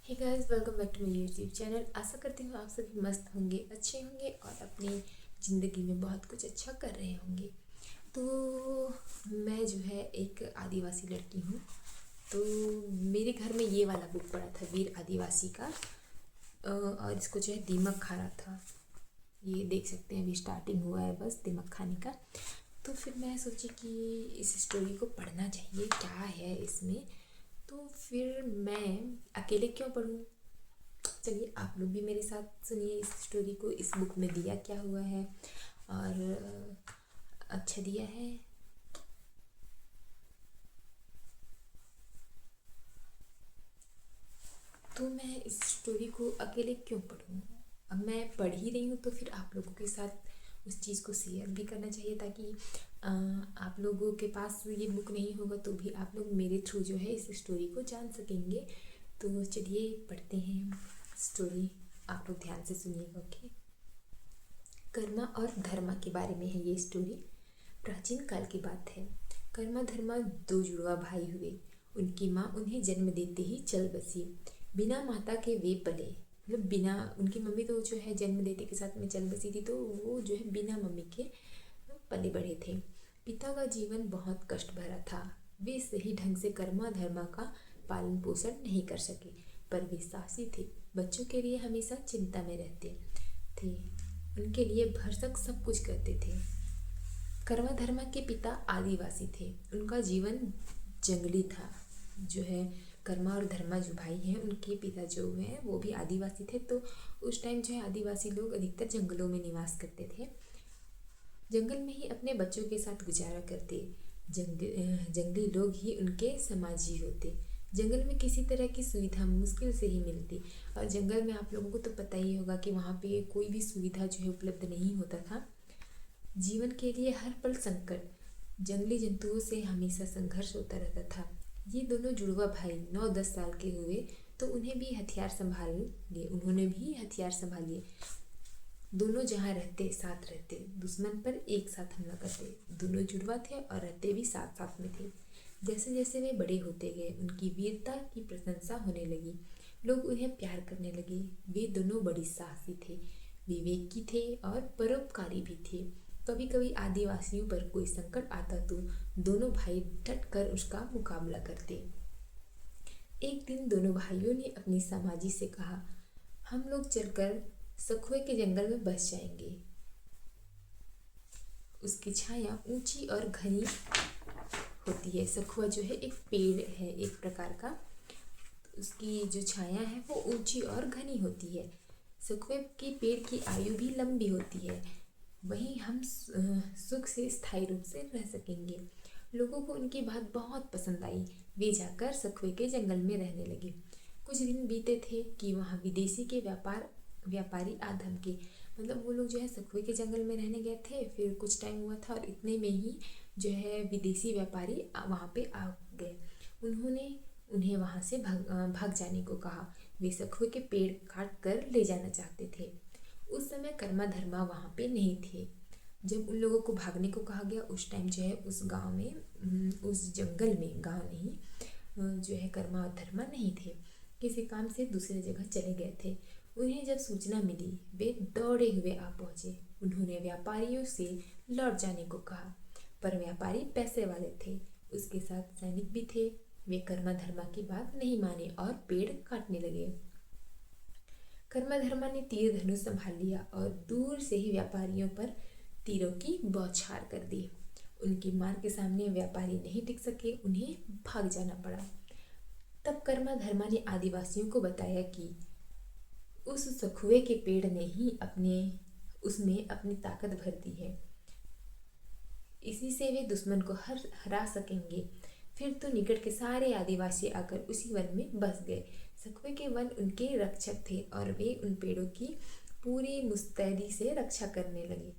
Hey guys, welcome back to my YouTube channel. आशा करती हूँ आप सभी मस्त होंगे, अच्छे होंगे और अपनी ज़िंदगी में बहुत कुछ अच्छा कर रहे होंगे। तो मैं जो है एक आदिवासी लड़की हूँ। तो मेरे घर में ये वाला बुक पड़ा था, वीर आदिवासी का। और इसको जो है दीमक खा रहा था। ये देख सकते हैं, अभी स्टार्टिंग हुआ है बस दीमक खाने का। तो फिर मैं सोची कि इस स्टोरी को पढ़ना चाहिए, क्या है इसमें। तो फिर मैं अकेले क्यों पढूं। चलिए आप लोग भी मेरे साथ सुनिए इस स्टोरी को। इस बुक में दिया क्या हुआ है और अच्छा दिया है। तो मैं इस स्टोरी को अकेले क्यों पढूं। अब मैं पढ़ ही रही हूँ तो फिर आप लोगों के साथ उस चीज़ को शेयर भी करना चाहिए, ताकि आप लोगों के पास ये बुक नहीं होगा तो भी आप लोग मेरे थ्रू जो है इस स्टोरी को जान सकेंगे। तो चलिए पढ़ते हैं स्टोरी। आप लोग ध्यान से सुनिएगा, ओके। कर्मा और धर्मा के बारे में है ये स्टोरी। प्राचीन काल की बात है। कर्मा धर्मा दो जुड़वा भाई हुए। उनकी माँ उन्हें जन्म देते ही चल बसी। बिना माता के वे पले, मतलब बिना उनकी मम्मी तो जो है जन्म देते के साथ में चल बसी थी, तो वो जो है बिना मम्मी के पले बढ़े थे। पिता का जीवन बहुत कष्ट भरा था। वे सही ढंग से कर्मा धर्मा का पालन पोषण नहीं कर सके, पर वे साहसी थे। बच्चों के लिए हमेशा चिंता में रहते थे, उनके लिए भरसक सब कुछ करते थे। कर्मा धर्मा के पिता आदिवासी थे। उनका जीवन जंगली था। जो है कर्मा और धर्मा जो भाई हैं, उनके पिता जो हैं वो भी आदिवासी थे। तो उस टाइम जो है आदिवासी लोग अधिकतर जंगलों में निवास करते थे। जंगल में ही अपने बच्चों के साथ गुजारा करते। जंगली लोग ही उनके समाजी होते। जंगल में किसी तरह की सुविधा मुश्किल से ही मिलती। और जंगल में आप लोगों को तो पता ही होगा कि वहाँ पे कोई भी सुविधा जो है उपलब्ध नहीं होता था। जीवन के लिए हर पल संकट। जंगली जंतुओं से हमेशा संघर्ष होता रहता था। ये दोनों जुड़वा भाई 9-10 साल के हुए तो उन्होंने भी हथियार संभालिए। दोनों जहाँ रहते साथ रहते, दुश्मन पर एक साथ हमला करते। दोनों जुड़वा थे और रहते भी साथ साथ में थे। जैसे जैसे वे बड़े होते गए उनकी वीरता की प्रशंसा होने लगी। लोग उन्हें प्यार करने लगे। वे दोनों बड़ी साहसी थे, विवेकी थे और परोपकारी भी थे। कभी कभी आदिवासियों पर कोई संकट आता तो दोनों भाई डट कर उसका मुकाबला करते। एक दिन दोनों भाइयों ने अपनी समाजी से कहा, हम लोग चलकर सखुए के जंगल में बस जाएंगे। उसकी छाया ऊंची और घनी होती है। सखुआ जो है एक पेड़ है एक प्रकार का। उसकी जो छाया है वो ऊंची और घनी होती है। सखुए की पेड़ की आयु भी लंबी होती है। वहीं हम सुख से स्थायी रूप से रह सकेंगे। लोगों को उनकी बात बहुत पसंद आई। वे जाकर सखुए के जंगल में रहने लगे। कुछ दिन बीते थे कि वहाँ विदेशी के व्यापारी आ धमके। मतलब वो लोग जो है सखुए के जंगल में रहने गए थे, फिर कुछ टाइम हुआ था और इतने में ही जो है विदेशी व्यापारी वहाँ पे आ गए। उन्होंने उन्हें वहाँ से भाग जाने को कहा। वे सखुए के पेड़ काट कर ले जाना चाहते थे। उस समय कर्मा धर्मा वहाँ पे नहीं थे। जब उन लोगों को भागने को कहा गया उस टाइम जो है उस गांव में, उस जंगल में, गांव नहीं, जो है कर्मा और धर्मा नहीं थे। किसी काम से दूसरी जगह चले गए थे। उन्हें जब सूचना मिली वे दौड़े हुए आ पहुँचे। उन्होंने व्यापारियों से लौट जाने को कहा, पर व्यापारी पैसे वाले थे, उसके साथ सैनिक भी थे। वे कर्मा धर्मा की बात नहीं माने और पेड़ काटने लगे। कर्मा धर्मा ने तीर धनुष संभाल लिया और दूर से ही व्यापारियों पर तीरों की बौछार कर दी। उनकी मार के सामने व्यापारी नहीं टिक सके, उन्हें भाग जाना पड़ा। तब कर्मा धर्मा ने आदिवासियों को बताया कि उस सखुए के पेड़ ने ही उसमें अपनी ताकत भर दी है। इसी से वे दुश्मन को हरा सकेंगे। फिर तो निकट के सारे आदिवासी आकर उसी वन में बस गए। सखुए के वन उनके रक्षक थे और वे उन पेड़ों की पूरी मुस्तैदी से रक्षा करने लगे।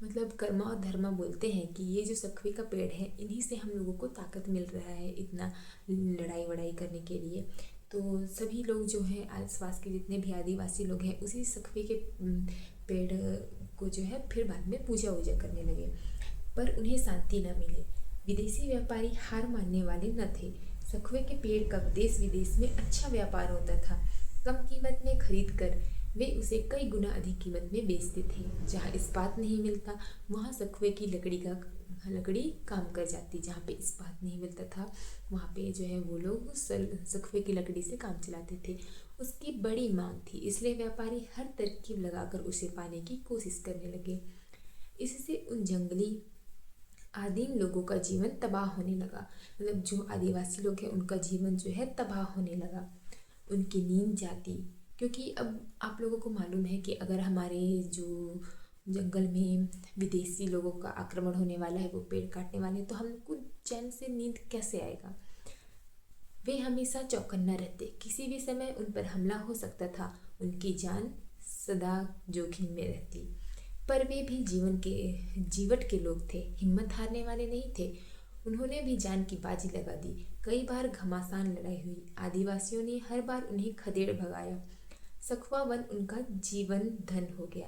मतलब कर्मा और धर्मा बोलते हैं कि ये जो सखुए का पेड़ है, इन्हीं से हम लोगों को ताकत मिल रहा है इतना लड़ाई वड़ाई करने के लिए। तो सभी लोग जो हैं आसपास के जितने भी आदिवासी लोग हैं उसी सखुए के पेड़ को जो है फिर बाद में पूजा वूजा करने लगे, पर उन्हें शांति न मिले। विदेशी व्यापारी हार मानने वाले न थे। सखुए के पेड़ का देश विदेश में अच्छा व्यापार होता था। कम कीमत में खरीद कर वे उसे कई गुना अधिक कीमत में बेचते थे। जहाँ इस्पात नहीं मिलता वहाँ सखुए की लकड़ी काम कर जाती। जहाँ पे इस्पात नहीं मिलता था वहाँ पे जो है वो लोग सखुए की लकड़ी से काम चलाते थे। उसकी बड़ी मांग थी, इसलिए व्यापारी हर तरकीब लगाकर उसे पाने की कोशिश करने लगे। इससे उन जंगली आदिम लोगों का जीवन तबाह होने लगा। मतलब जो आदिवासी लोग हैं उनका जीवन जो है तबाह होने लगा, उनकी नींद जाती। क्योंकि अब आप लोगों को मालूम है कि अगर हमारे जो जंगल में विदेशी लोगों का आक्रमण होने वाला है, वो पेड़ काटने वाले हैं, तो हमको चैन से नींद कैसे आएगा। वे हमेशा चौकन्ना रहते, किसी भी समय उन पर हमला हो सकता था। उनकी जान सदा जोखिम में रहती। पर वे भी जीवट के लोग थे, हिम्मत हारने वाले नहीं थे। उन्होंने भी जान की बाजी लगा दी। कई बार घमासान लड़ाई हुई, आदिवासियों ने हर बार उन्हें खदेड़ भगाया। सखुआ वन उनका जीवन धन हो गया।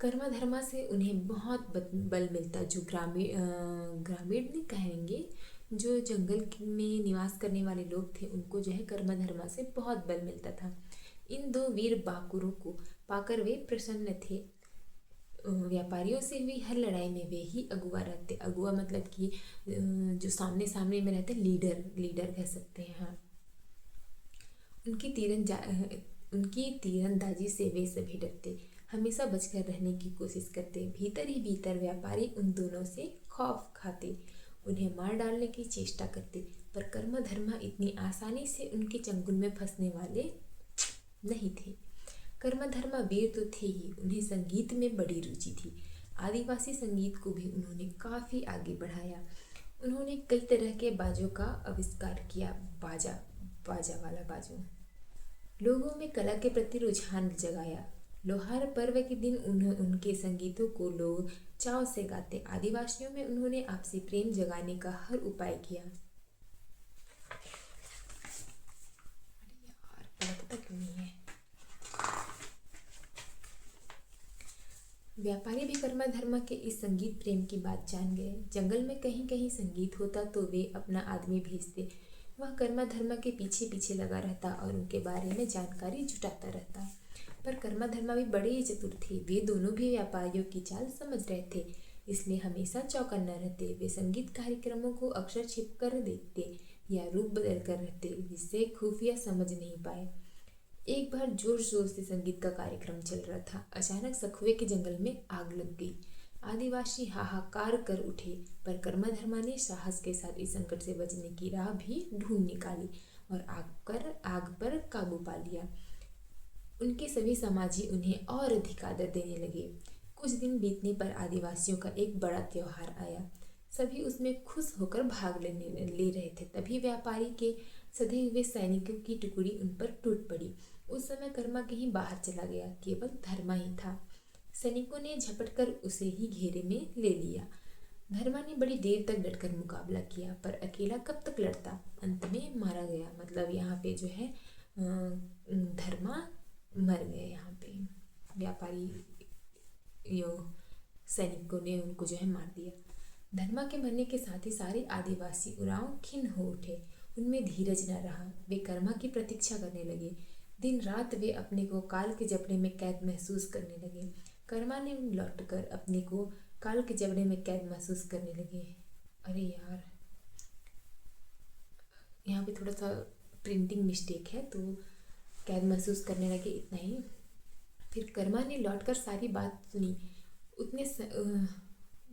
कर्मा धर्मा से उन्हें बहुत बल मिलता। जो ग्रामीण नहीं कहेंगे, जो जंगल में निवास करने वाले लोग थे, उनको जो है कर्मा धर्मा से बहुत बल मिलता था। इन दो वीर बाकुरों को पाकर वे प्रसन्न थे। व्यापारियों से हुई हर लड़ाई में वे ही अगुआ रहते। अगुआ मतलब कि जो सामने सामने में रहते, लीडर कह सकते हैं। हाँ, उनकी तीरंदाजी से वे सभी डरते, हमेशा बचकर रहने की कोशिश करते। भीतर ही भीतर व्यापारी उन दोनों से खौफ खाते, उन्हें मार डालने की चेष्टा करते। पर कर्म धर्मा इतनी आसानी से उनके चंगुल में फंसने वाले नहीं थे। कर्म धर्मा वीर तो थे ही, उन्हें संगीत में बड़ी रुचि थी। आदिवासी संगीत को भी उन्होंने काफ़ी आगे बढ़ाया। उन्होंने कई तरह के बाजों का आविष्कार किया। बाजा वाला बाजों लोगों में कला के प्रति रुझान जगाया। लोहार पर्व के दिन उनके संगीतों को लोग चाव से गाते। आदिवासियों में उन्होंने आपसी प्रेम जगाने का हर उपाय किया। यार पलकता क्यों नहीं है। व्यापारी भी कर्मा धर्मा के इस संगीत प्रेम की बात जान गए। जंगल में कहीं कहीं संगीत होता तो वे अपना आदमी भेजते। वह कर्मा धर्मा के पीछे पीछे लगा रहता और उनके बारे में जानकारी जुटाता रहता। पर कर्मा धर्मा भी बड़े ही चतुर थे। वे दोनों भी व्यापारियों की चाल समझ रहे थे, इसलिए हमेशा चौकन्ना रहते। वे संगीत कार्यक्रमों को अक्सर छिप कर देखते या रूप बदल कर रहते, जिससे खुफिया समझ नहीं पाए। एक बार जोर जोर से संगीत का कार्यक्रम चल रहा था। अचानक सखुए के जंगल में आग लग गई। आदिवासी हाहाकार कर उठे, पर कर्मा धर्मा ने साहस के साथ इस संकट से बचने की राह भी ढूंढ निकाली और आग पर काबू पा लिया। उनके सभी समाजी उन्हें और अधिक आदर देने लगे। कुछ दिन बीतने पर आदिवासियों का एक बड़ा त्योहार आया। सभी उसमें खुश होकर भाग ले रहे थे। तभी व्यापारी के सधे हुए सैनिकों की टुकड़ी उन पर टूट पड़ी। उस समय कर्मा कहीं बाहर चला गया, केवल धर्मा ही था। सैनिकों ने झपट कर उसे ही घेरे में ले लिया। धर्मा ने बड़ी देर तक डटकर मुकाबला किया, पर अकेला कब तक लड़ता। अंत में मारा गया। मतलब यहाँ पे जो है धर्मा मर गए। यहाँ पे व्यापारी सैनिकों ने उनको जो है मार दिया। धर्मा के मरने के साथ ही सारे आदिवासी उरांव खिन्न हो उठे। उनमें धीरज न रहा। वे कर्मा की प्रतीक्षा करने लगे। दिन रात वे अपने को काल के जबड़े में कैद महसूस करने लगे। कर्मा ने लौटकर अपने को काल के जबड़े में कैद महसूस करने लगे। अरे यार, यहाँ पे थोड़ा सा प्रिंटिंग मिस्टेक है, तो कैद महसूस करने लगे, इतना ही। फिर कर्मा ने लौटकर सारी बात सुनी।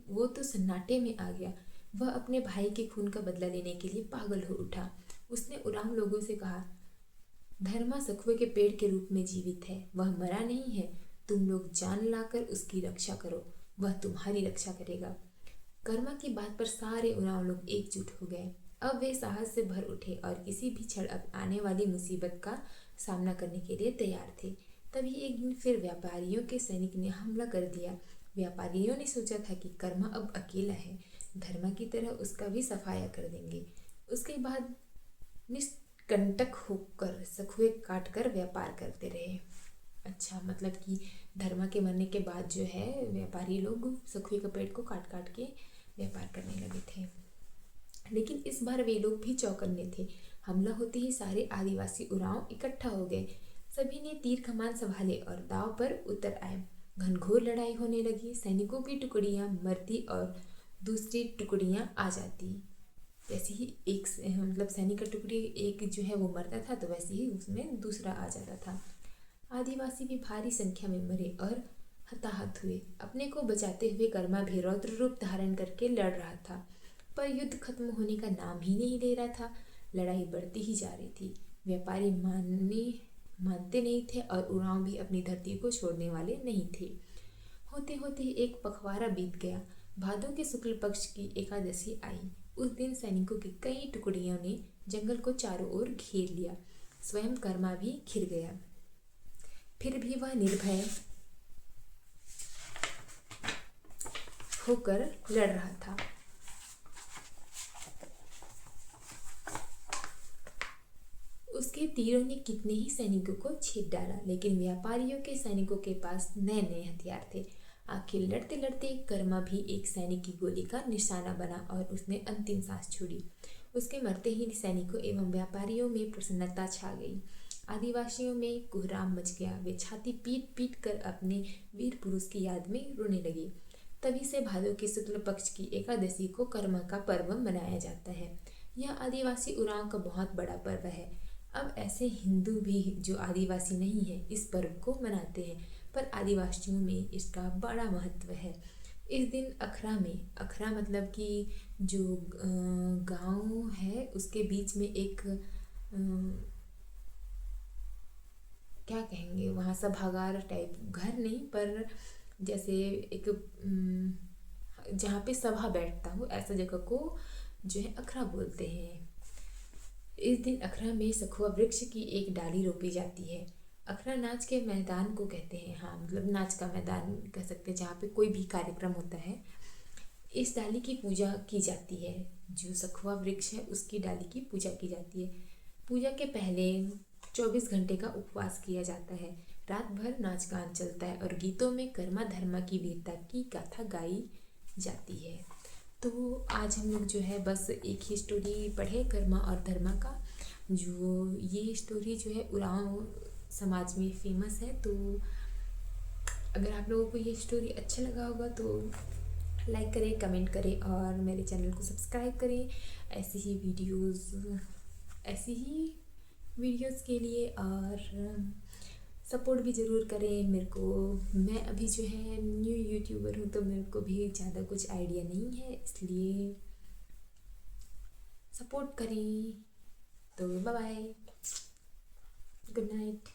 वो तो सन्नाटे में आ गया। वह अपने भाई के खून का बदला लेने के लिए पागल हो उठा। उसने उरांव लोगों से कहा, धर्मा सखुए के पेड़ के रूप में जीवित है, वह मरा नहीं है। तुम लोग जान लाकर उसकी रक्षा करो, वह तुम्हारी रक्षा करेगा। कर्मा की बात पर सारे उरांव लोग एकजुट हो गए। अब वे साहस से भर उठे और किसी भी क्षण आने वाली मुसीबत का सामना करने के लिए तैयार थे। तभी एक दिन फिर व्यापारियों के सैनिक ने हमला कर दिया। व्यापारियों ने सोचा था कि कर्मा अब अकेला है, धर्मा की तरह उसका भी सफाया कर देंगे। उसके बाद निष्कंटक होकर सखुए काट कर व्यापार करते रहे। अच्छा, मतलब कि धर्मा के मरने के बाद जो है व्यापारी लोग सखुए के पेड़ को काट काट के व्यापार करने लगे थे। लेकिन इस बार वे लोग भी चौकन्ने थे। हमला होते ही सारे आदिवासी उरांव इकट्ठा हो गए। सभी ने तीर कमान संभाले और दाव पर उतर आए। घनघोर लड़ाई होने लगी। सैनिकों की टुकड़ियां मरती और दूसरी टुकड़ियां आ जाती। जैसे ही एक मतलब सैनिक का टुकड़ी एक जो है वो मरता था तो वैसे ही उसमें दूसरा आ जाता था। आदिवासी भी भारी संख्या में मरे और हताहत हुए। अपने को बचाते हुए कर्मा भी रौद्र रूप धारण करके लड़ रहा था, पर युद्ध खत्म होने का नाम ही नहीं ले रहा था। लड़ाई बढ़ती ही जा रही थी। व्यापारी मानते नहीं थे और उरांव भी अपनी धरती को छोड़ने वाले नहीं थे। होते होते एक पखवाड़ा बीत गया। भादों के शुक्ल पक्ष की एकादशी आई। उस दिन सैनिकों की कई टुकड़ियों ने जंगल को चारों ओर घेर लिया। स्वयं कर्मा भी घिर गया। फिर भी वह निर्भय होकर लड़ रहा था। उसके तीरों ने कितने ही सैनिकों को छेद डाला, लेकिन व्यापारियों के सैनिकों के पास नए नए हथियार थे। आखिर लड़ते लड़ते कर्मा भी एक सैनिक की गोली का निशाना बना और उसने अंतिम सांस छोड़ी। उसके मरते ही सैनिकों एवं व्यापारियों में प्रसन्नता छा गई। आदिवासियों में कोहराम मच गया। वे छाती पीट पीट कर अपने वीर पुरुष की याद में रोने लगे। तभी से भादों के शुक्ल पक्ष की एकादशी को कर्मा का पर्व मनाया जाता है। यह आदिवासी उरांव का बहुत बड़ा पर्व है। अब ऐसे हिंदू भी जो आदिवासी नहीं है इस पर्व को मनाते हैं, पर आदिवासियों में इसका बड़ा महत्व है। इस दिन अखरा मतलब कि जो गांव है उसके बीच में एक क्या कहेंगे वहाँ सभागार टाइप, घर नहीं पर जैसे एक जहाँ पे सभा बैठता हो ऐसा जगह को जो है अखरा बोलते हैं। इस दिन अखरा में सखुआ वृक्ष की एक डाली रोपी जाती है। अखरा नाच के मैदान को कहते हैं। हाँ मतलब नाच का मैदान कह सकते हैं जहाँ पे कोई भी कार्यक्रम होता है। इस डाली की पूजा की जाती है। जो सखुआ वृक्ष है उसकी डाली की पूजा की जाती है। पूजा के पहले 24 घंटे का उपवास किया जाता है। रात भर नाच गान चलता है और गीतों में कर्मा धर्मा की वीरता की गाथा गाई जाती है। तो आज हम लोग जो है बस एक ही स्टोरी पढ़े कर्मा और धर्मा का। जो ये स्टोरी जो है उरांव समाज में फेमस है। तो अगर आप लोगों को ये स्टोरी अच्छा लगा होगा तो लाइक करें, कमेंट करें और मेरे चैनल को सब्सक्राइब करें ऐसी ही वीडियोस के लिए। और सपोर्ट भी ज़रूर करें मेरे को। मैं अभी जो है न्यू यूट्यूबर हूँ तो मेरे को भी ज़्यादा कुछ आइडिया नहीं है, इसलिए सपोर्ट करें। तो बाय बाय, गुड नाइट।